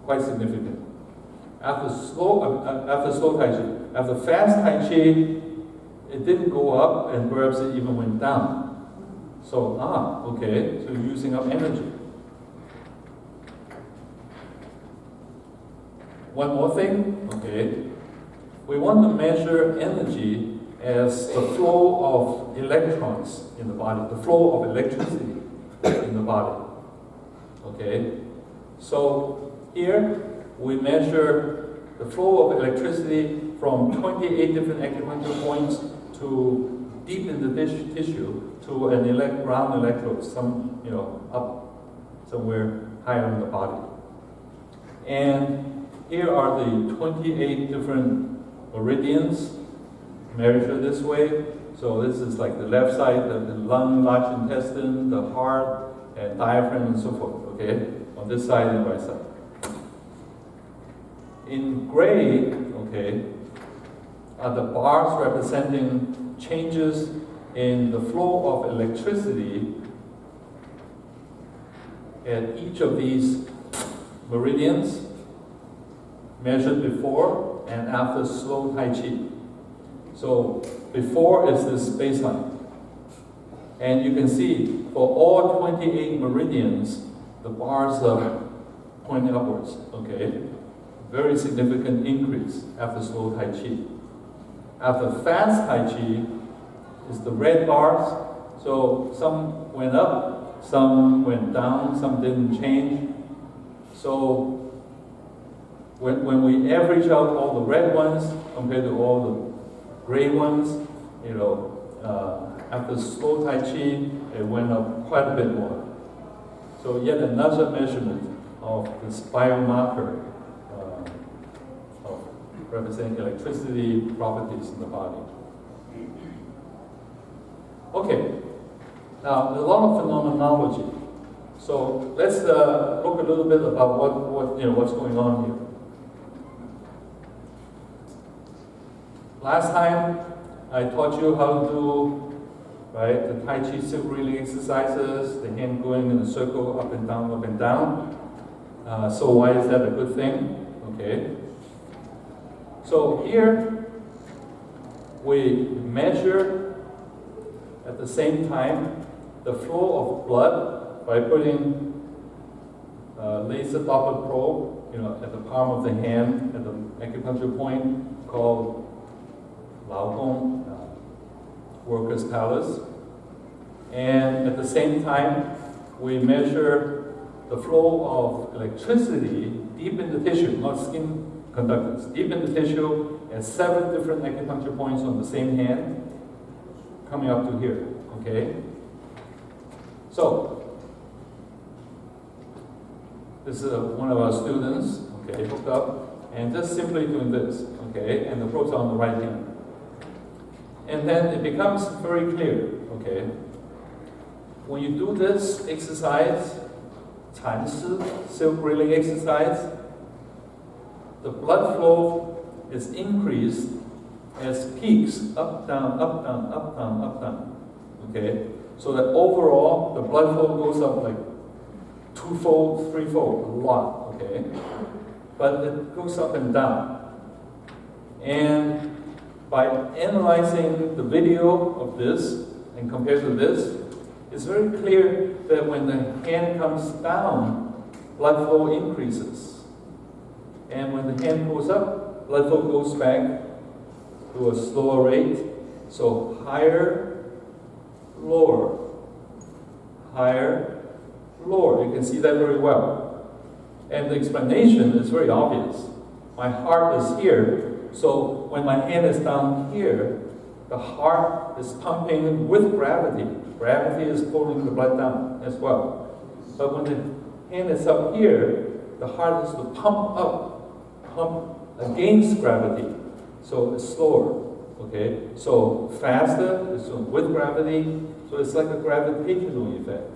quite significant. After slow Tai Chi, after fast Tai Chi, it didn't go up and perhaps it even went down. So, okay, so you're using up energy. One more thing, okay, we want to measure energy as the flow of electrons in the body, the flow of electricity in the body. Okay, so here we measure the flow of electricity from 28 different acupuncture points to deep in the tissue to an round electrode, up somewhere higher in the body. And here are the 28 different meridians measured this way. So this is like the left side, the lung, large intestine, the heart, and diaphragm, and so forth. Okay, on this side and right side. In gray, okay, are the bars representing changes in the flow of electricity at each of these meridians measured before and after slow Tai Chi. So before is this baseline. And you can see for all 28 meridians, the bars are pointing upwards, okay? Very significant increase after slow Tai Chi. After fast Tai Chi is the red bars. So some went up, some went down, some didn't change. So when we average out all the red ones compared to all the gray ones, after slow Tai Chi, it went up quite a bit more. So yet another measurement of this biomarker of representing electricity properties in the body. Okay, now there's a lot of phenomenology. So let's look a little bit about what's going on here. Last time I taught you how to do the Tai Chi silk reeling exercises, the hand going in a circle up and down, up and down. So why is that a good thing? Okay. So here we measure at the same time the flow of blood by putting laser Doppler probe, at the palm of the hand at the acupuncture point called Lao Gong, worker's talus. And at the same time, we measure the flow of electricity deep in the tissue, not skin conductors, deep in the tissue at 7 different acupuncture points on the same hand, coming up to here, okay? So, this is one of our students, okay, hooked up, and just simply doing this, okay, and the probes are on the right hand. And then it becomes very clear, okay, when you do this exercise, 禅师 silk reeling exercise, the blood flow is increased as peaks, up, down, up, down, up, down, up, down, okay? So that overall, the blood flow goes up like 2-fold, 3-fold, a lot, okay? But it goes up and down. And by analyzing the video of this and compared to this, it's very clear that when the hand comes down, blood flow increases. And when the hand goes up, blood flow goes back to a slower rate. So higher, lower, higher, lower. You can see that very well. And the explanation is very obvious. My heart is here. So when my hand is down here, the heart is pumping with gravity. Gravity is pulling the blood down as well. But when the hand is up here, the heart is to pump against gravity. So it's slower, okay? So faster, it's with gravity, so it's like a gravitational effect.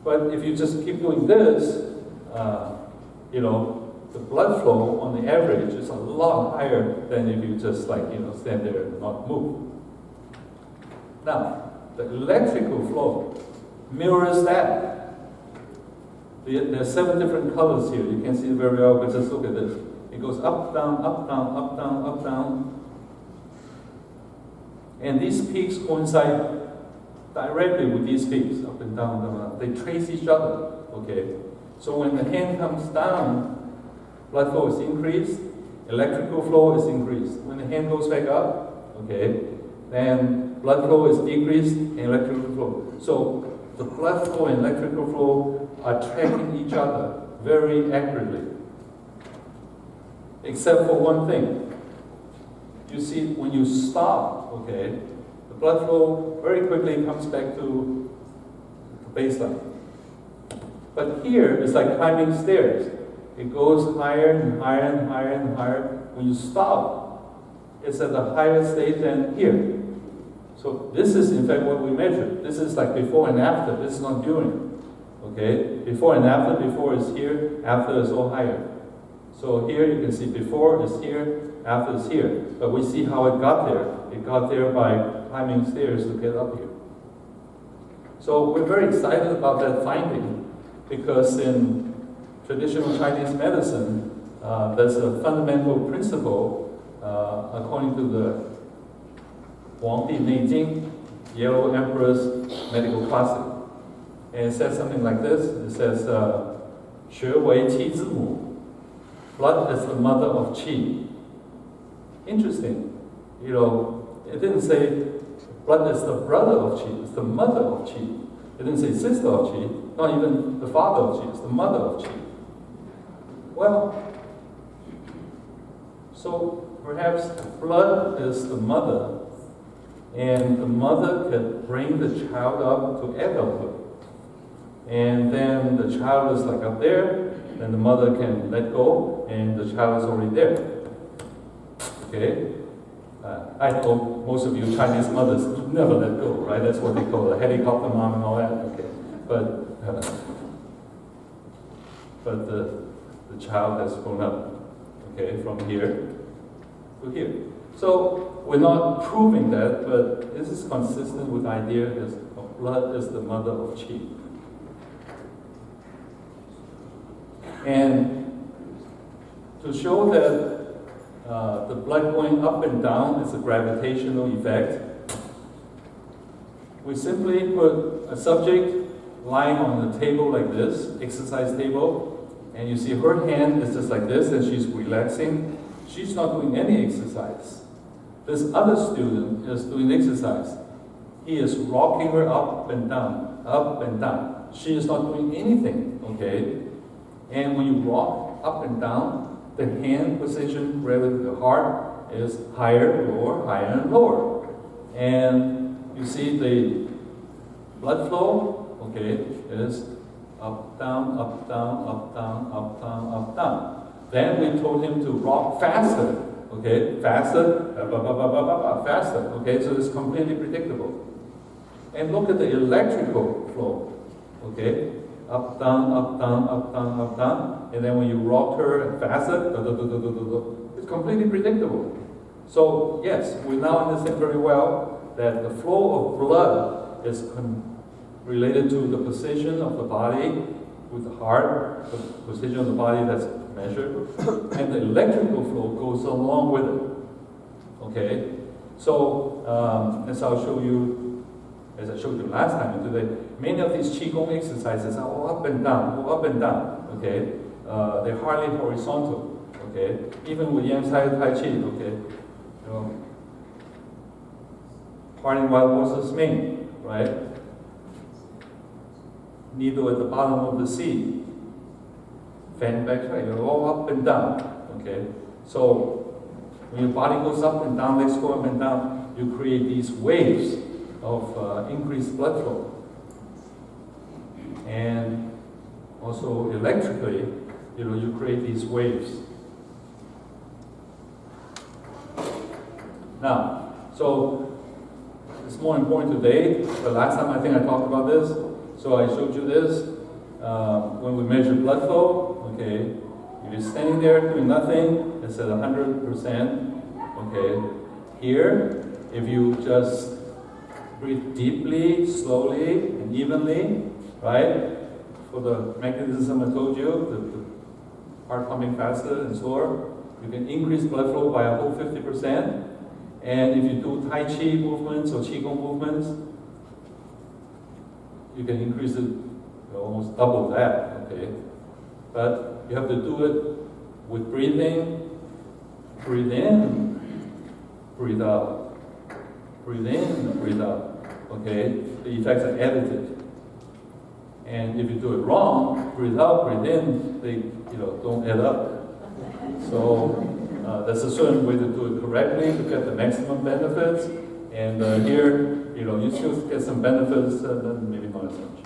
But if you just keep doing this, the blood flow on the average is a lot higher than if you just stand there and not move. Now, the electrical flow mirrors that. There are 7 different colors here. You can see it very well, but just look at this. It goes up, down, up, down, up, down, up, down. And these peaks coincide directly with these peaks, up and down, down, up. They trace each other, okay? So when the hand comes down, blood flow is increased, electrical flow is increased. When the hand goes back up, okay, then blood flow is decreased and electrical flow. So the blood flow and electrical flow are tracking each other very accurately. Except for one thing. You see, when you stop, okay, the blood flow very quickly comes back to the baseline. But here, it's like climbing stairs. It goes higher and higher and higher and higher. When you stop, it's at a higher state than here. So this is in fact what we measure. This is like before and after. This is not during. Okay? Before and after. Before is here, after is all higher. So here you can see before is here, after is here. But we see how it got there. It got there by climbing stairs to get up here. So we're very excited about that finding because in traditional Chinese medicine, there's a fundamental principle according to the Huangdi Neijing, Yellow Emperor's medical classic. And it says something like this. It says, 血为气之母. Blood is the mother of qi. Interesting. You know, it didn't say blood is the brother of qi, it's the mother of qi. It didn't say sister of qi, not even the father of qi, it's the mother of qi. Well, so perhaps blood is the mother, and the mother can bring the child up to adulthood. And then the child is like up there, then the mother can let go, and the child is already there. Okay? I know most of you Chinese mothers never let go, right? That's what they call a helicopter mom and all that. Okay, but the child has grown up. Okay, from here to here. So we're not proving that, but this is consistent with the idea that blood is the mother of qi. And to show that the blood going up and down is a gravitational effect, we simply put a subject lying on the table like this, exercise table, and you see her hand is just like this, and she's relaxing. She's not doing any exercise. This other student is doing exercise. He is rocking her up and down, up and down. She is not doing anything, okay? And when you rock up and down, the hand position relative to the heart is higher, lower, higher, and lower. And you see the blood flow, okay, is up, down, up, down, up, down, up, down, up, down. Then we told him to rock faster, okay, faster, faster, okay, so it's completely predictable. And look at the electrical flow, okay, up, down, up, down, up, down, up, down, and then when you rock her faster, it's completely predictable. So yes, we now understand very well that the flow of blood is related to the position of the body with the heart, the position of the body that's measured, and the electrical flow goes along with it. Okay? So, as I'll show you, as I showed you last time and today, many of these Qigong exercises are all up and down, okay? They're hardly horizontal, okay? Even with Yang Tai Chi, okay? You know, parting wild horse's mane, right? Needle at the bottom of the sea. Fan back, right? You're all up and down, okay? So, when your body goes up and down, legs go up and down, you create these waves of increased blood flow. And also electrically, you create these waves. Now, so it's more important today. The last time I think I talked about this, so I showed you this. When we measure blood flow, okay, if you're standing there doing nothing, it's at 100%. Okay, here, if you just breathe deeply, slowly, and evenly, right? for the mechanism I told you, the heart pumping faster and slower. You can increase blood flow by a whole 50%. And if you do Tai Chi movements or Qigong movements, you can increase it almost double that, okay? But you have to do it with breathing. Breathe in, breathe out. Breathe in, breathe out, okay? The effects are additive. And if you do it wrong, breathe out, breathe in, they don't add up. So there's a certain way to do it correctly to get the maximum benefits. And here, you still get some benefits, then maybe not as much.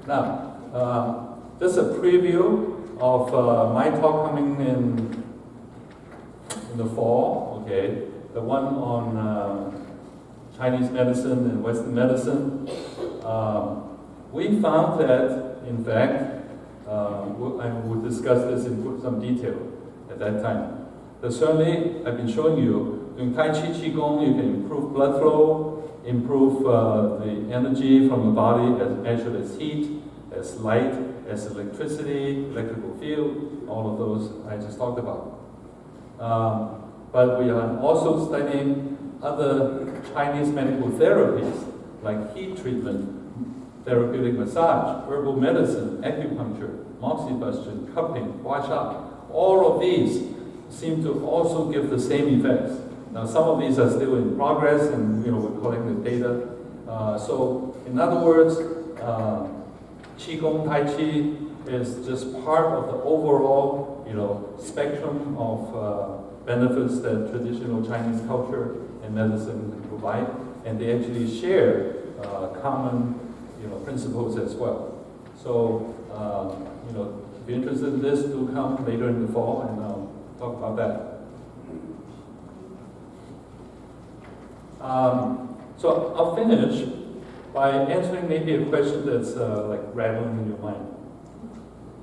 Now, just a preview of my talk coming in the fall, okay? The one on Chinese medicine and Western medicine. We found that, in fact, I would discuss this in some detail at that time. But certainly, I've been showing you, doing Tai Chi Qigong, you can improve blood flow, improve the energy from the body as measured as heat, as light, as electricity, electrical field, all of those I just talked about. But we are also studying other Chinese medical therapies, like heat treatment, therapeutic massage, herbal medicine, acupuncture, moxibustion, cupping, gua sha. All of these seem to also give the same effects. Now, some of these are still in progress, and we're collecting the data. So, in other words, Qigong Tai Chi is just part of the overall, spectrum of benefits that traditional Chinese culture and medicine can provide, and they actually share common, principles as well. So, if you're interested in this, do come later in the fall and talk about that. So I'll finish by answering maybe a question that's like rattling in your mind.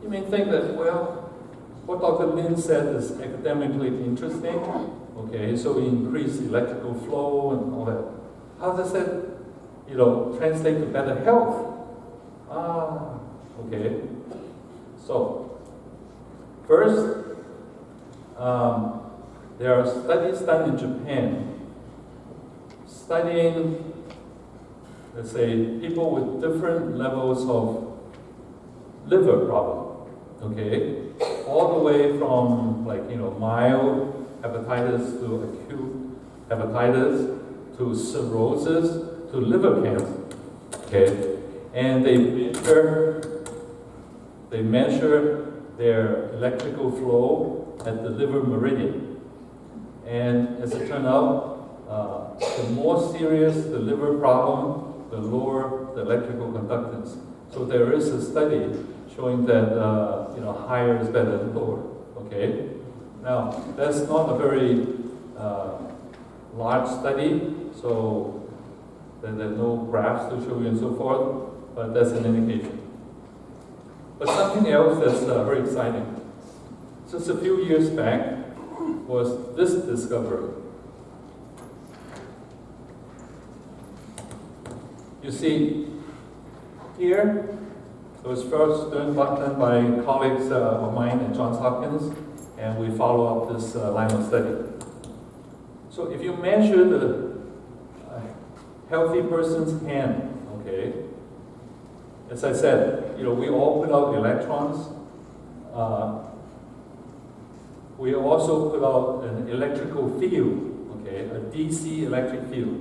You may think that, well, what Dr. Lin said is academically interesting. Okay, so we increase electrical flow and all that. How does that, translate to better health? Okay. So, first, there are studies done in Japan studying, let's say, people with different levels of liver problem, okay? All the way from, mild hepatitis to acute hepatitis to cirrhosis to liver cancer, okay? And they measure their electrical flow at the liver meridian. And as it turned out, the more serious the liver problem, the lower the electrical conductance. So there is a study showing that higher is better than lower. Okay. Now that's not a very large study, so there are no graphs to show you and so forth. But that's an indication. But something else that's very exciting. Just a few years back was this discovery. You see, here, it was first done by colleagues of mine at Johns Hopkins, and we follow up this line of study. So if you measure the healthy person's hand, okay, as I said, we all put out electrons. We also put out an electrical field, okay, a DC electric field.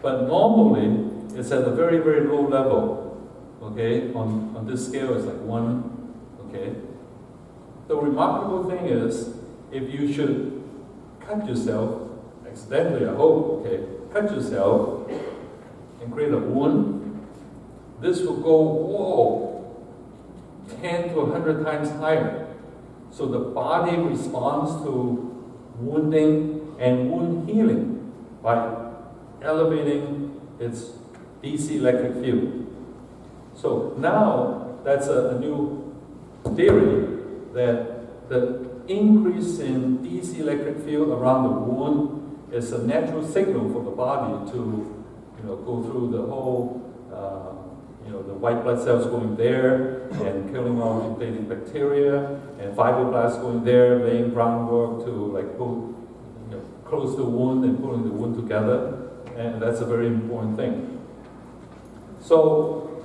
But normally, it's at a very, very low level, okay? On this scale, it's like 1, okay? The remarkable thing is, if you should cut yourself, accidentally, I hope, okay, cut yourself and create a wound, this will go, 10 to 100 times higher. So the body responds to wounding and wound healing by elevating its DC electric field. So now that's a new theory that the increase in DC electric field around the wound is a natural signal for the body to go through the whole the white blood cells going there and killing off invading bacteria, and fibroblasts going there, laying groundwork to like close the wound and pulling the wound together, and that's a very important thing. So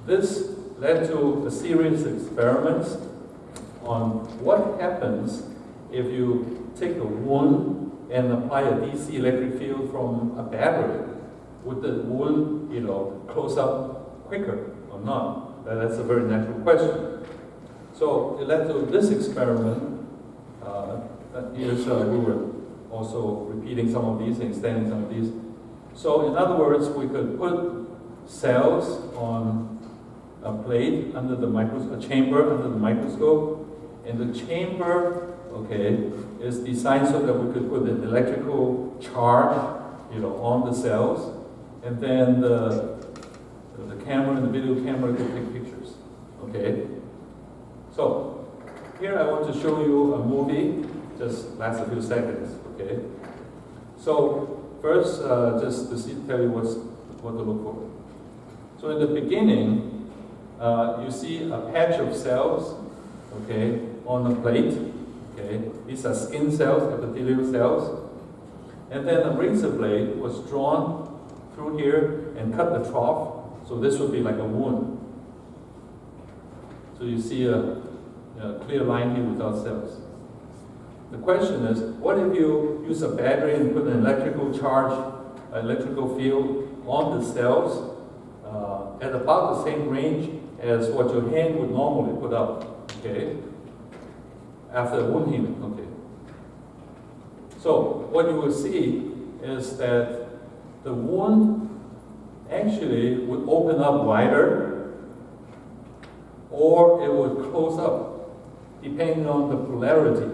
this led to a series of experiments on what happens if you take a wound and apply a DC electric field from a battery. Would the wound, close up quicker or not? That's a very natural question. So it led to this experiment. Here's we were also repeating some of these and extending some of these. So in other words, we could put cells on a plate under the microscope, a chamber under the microscope, and the chamber, is designed so that we could put an electrical charge, on the cells, and then the camera and the video camera could take pictures. So here I want to show you a movie. Just lasts a few seconds. So first, just to tell you what to look for. So in the beginning, you see a patch of cells, on a plate. These are skin cells, epithelial cells. And then a razor blade was drawn through here and cut the trough. So this would be like a wound. So you see a clear line here without cells. The question is, what if you use a battery and put an electrical charge, electrical field on the cells at about the same range as what your hand would normally put up, after wound healing, So what you will see is that the wound actually would open up wider, or it would close up, depending on the polarity.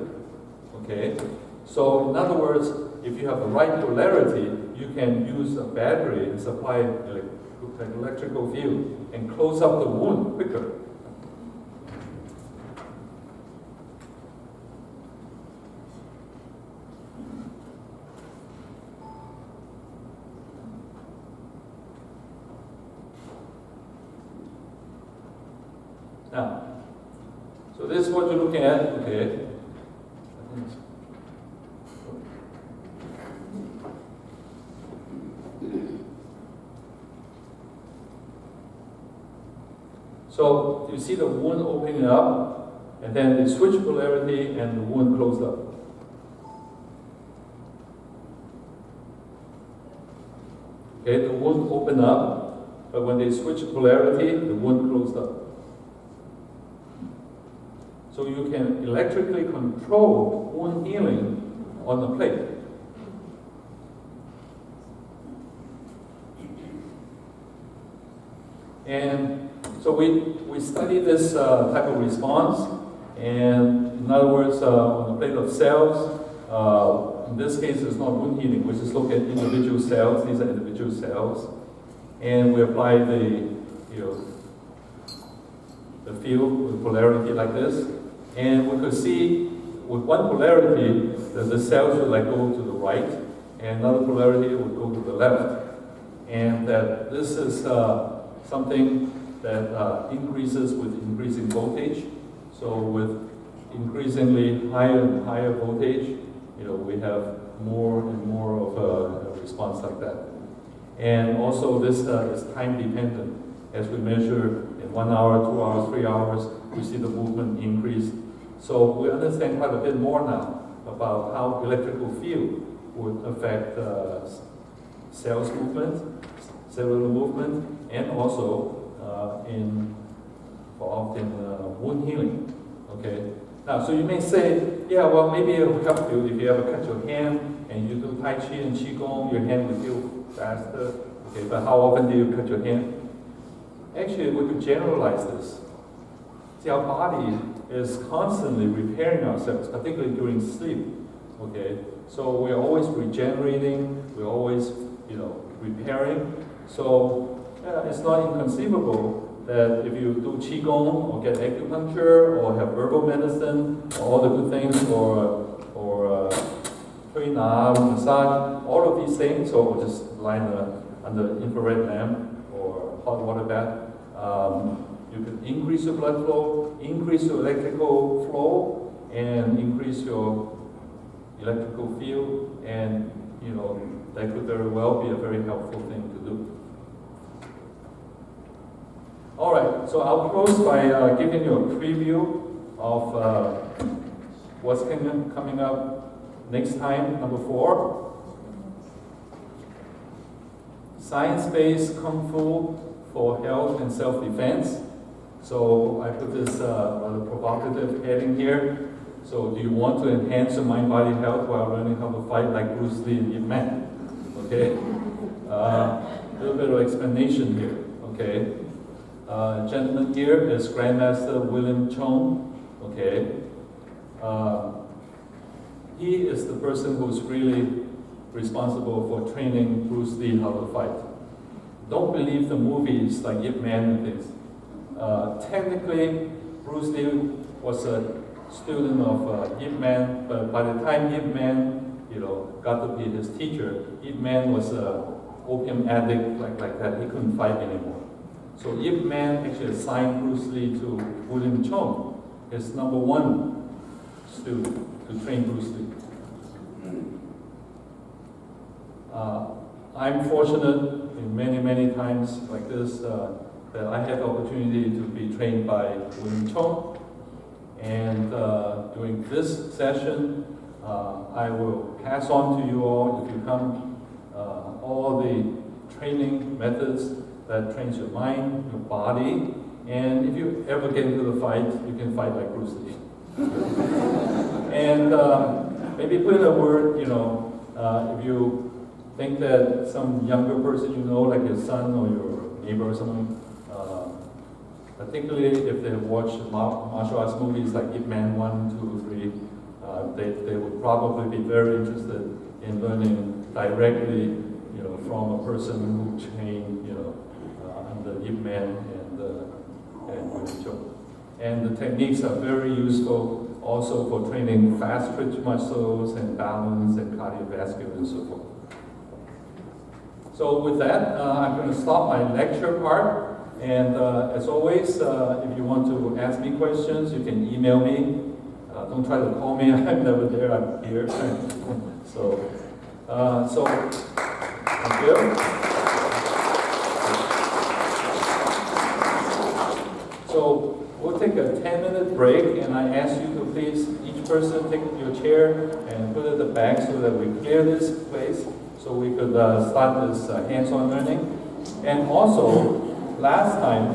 So in other words, if you have the right polarity, you can use a battery and supply an electrical field and close up the wound quicker. Now, so this is what you're looking at, So you see the wound opening up, and then they switch polarity and the wound closed up. The wound opened up, but when they switch polarity, the wound closed up. So you can electrically control wound healing on the plate. And so we study this type of response, and in other words, on a plate of cells, in this case it's not wound healing, we just look at individual cells, these are individual cells, and we apply the field with polarity like this, and we could see with one polarity that the cells would go to the right, and another polarity would go to the left, and that this is something that increases with increasing voltage. So with increasingly higher and higher voltage, we have more and more of a response like that. And also this is time dependent. As we measure in 1 hour, 2 hours, 3 hours, we see the movement increase. So we understand quite a bit more now about how electrical field would affect cells movement, cellular movement, and also involved in wound healing. Now, so you may say, yeah, well, maybe it will help you if you ever cut your hand and you do Tai Chi and Qigong, your hand will heal faster. But how often do you cut your hand? Actually, we could generalize this. See, our body is constantly repairing ourselves, particularly during sleep. So we're always regenerating, we're always, repairing. So it's not inconceivable that if you do Qigong or get acupuncture or have herbal medicine, or all the good things, or massage, all of these things, or just line a under infrared lamp or hot water bath. You can increase your blood flow, increase your electrical flow, and increase your electrical field, and that could very well be a very helpful thing to do. All right, so I'll close by giving you a preview of what's coming up next time, number 4. Science-based Kung Fu for health and self-defense. So I put this rather provocative heading here. So do you want to enhance your mind-body health while learning how to fight like Bruce Lee and Ip Man? Okay? A little bit of explanation here. Okay? Gentleman here is Grandmaster William Chong. Okay? He is the person who's really responsible for training Bruce Lee how to fight. Don't believe the movies like Ip Man and things. Technically, Bruce Lee was a student of Ip Man, but by the time Ip Man, got to be his teacher, Ip Man was an opium addict like that. He couldn't fight anymore. So Ip Man actually assigned Bruce Lee to William Chong, his number 1 student, to train Bruce Lee. I'm fortunate in many times like this that I had the opportunity to be trained by William Chong. And during this session, I will pass on to you all, if you come, all the training methods that trains your mind, your body, and if you ever get into the fight, you can fight like Bruce Lee. And maybe put in a word, if you think that some younger person like your son or your neighbor or someone, particularly if they have watched martial arts movies like Ip Man 1, 2, 3, they would probably be very interested in learning directly, from a person who trained, under Ip Man and William Chong. And the techniques are very useful also for training fast twitch muscles and balance and cardiovascular and so forth. So with that, I'm going to stop my lecture part. And as always, if you want to ask me questions, you can email me. Don't try to call me. I'm never there. I'm here. So thank you. So we'll take a 10-minute break, and I ask you to please, each person take your chair and put it at the back so that we clear this place, so we could start this hands-on learning. And also, last time,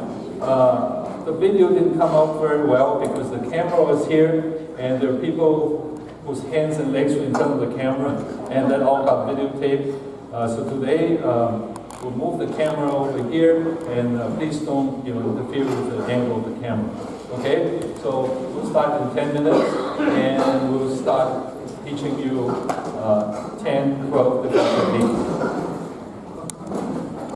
the video didn't come out very well because the camera was here, and there are people whose hands and legs were in front of the camera, and that all got videotaped. So today, we'll move the camera over here, and please don't interfere with the angle of the camera. Okay? So we'll start in 10 minutes, and we'll start teaching you 10, 12 different techniques.